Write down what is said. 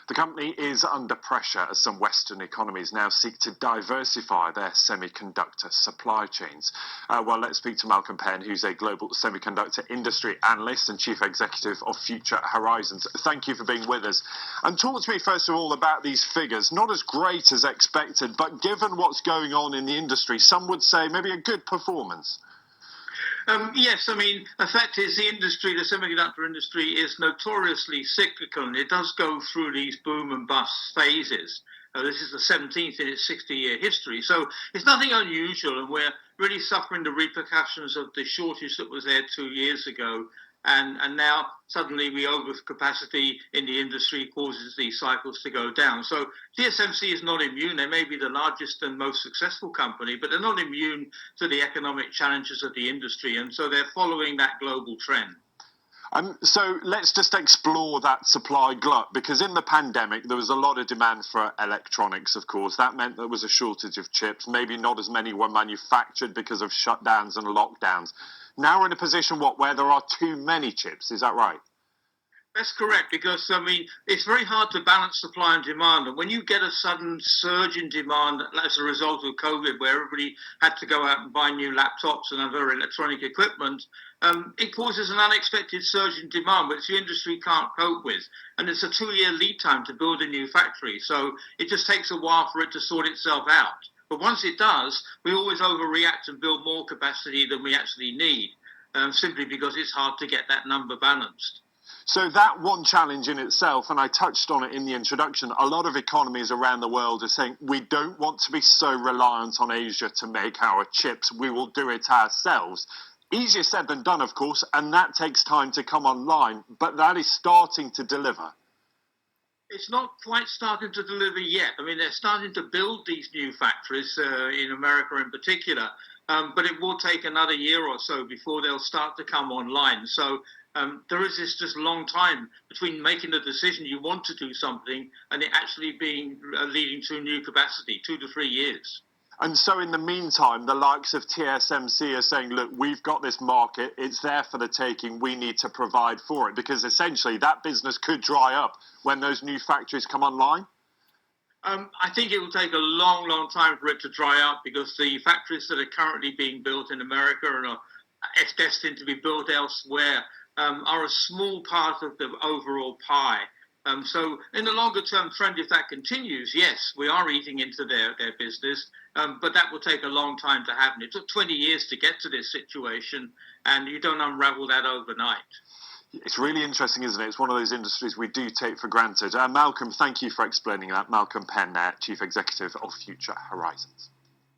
The company is under pressure as some Western economies now seek to diversify their semiconductor supply chains. Well, let's speak to Malcolm Penn, who's a global semiconductor industry analyst and chief executive of Future Horizons. Thank you for being with us. And talk to me, first of all, about these figures. Not as great as expected, but given what's going on in the industry, some would say maybe a good performance. Yes, I mean, the fact is the semiconductor industry is notoriously cyclical, and it does go through these boom and bust phases. This is the 17th in its 60-year history. So it's nothing unusual, and we're really suffering the repercussions of the shortage that was there 2 years ago. And now suddenly we overcapacity in the industry causes these cycles to go down. So TSMC is not immune. They may be the largest and most successful company, but they're not immune to the economic challenges of the industry. And so they're following that global trend. So let's just explore that supply glut, because in the pandemic, there was a lot of demand for electronics, of course. That meant there was a shortage of chips. Maybe not as many were manufactured because of shutdowns and lockdowns. Now we're in a position, where there are too many chips. Is that right? That's correct, because, I mean, it's very hard to balance supply and demand. And when you get a sudden surge in demand as a result of COVID, where everybody had to go out and buy new laptops and other electronic equipment, it causes an unexpected surge in demand, which the industry can't cope with. And it's a 2-year lead time to build a new factory. So it just takes a while for it to sort itself out. But once it does, we always overreact and build more capacity than we actually need, simply because it's hard to get that number balanced. So that one challenge in itself, and I touched on it in the introduction, a lot of economies around the world are saying we don't want to be so reliant on Asia to make our chips. We will do it ourselves. Easier said than done, of course, and that takes time to come online, but that is starting to deliver. It's not quite starting to deliver yet. I mean, they're starting to build these new factories in America in particular, but it will take another year or so before they'll start to come online. So there is this just long time between making the decision you want to do something and it actually being leading to new capacity, 2 to 3 years. And so in the meantime, the likes of TSMC are saying, look, we've got this market, it's there for the taking, we need to provide for it, because essentially that business could dry up when those new factories come online? I think it will take a long, long time for it to dry up, because the factories that are currently being built in America and are destined to be built elsewhere are a small part of the overall pie. So in the longer term trend, if that continues, yes, we are eating into their business, but that will take a long time to happen. It took 20 years to get to this situation, and you don't unravel that overnight. It's really interesting, isn't it? It's one of those industries we do take for granted. Malcolm, thank you for explaining that. Malcolm Penn, Chief Executive of Future Horizons.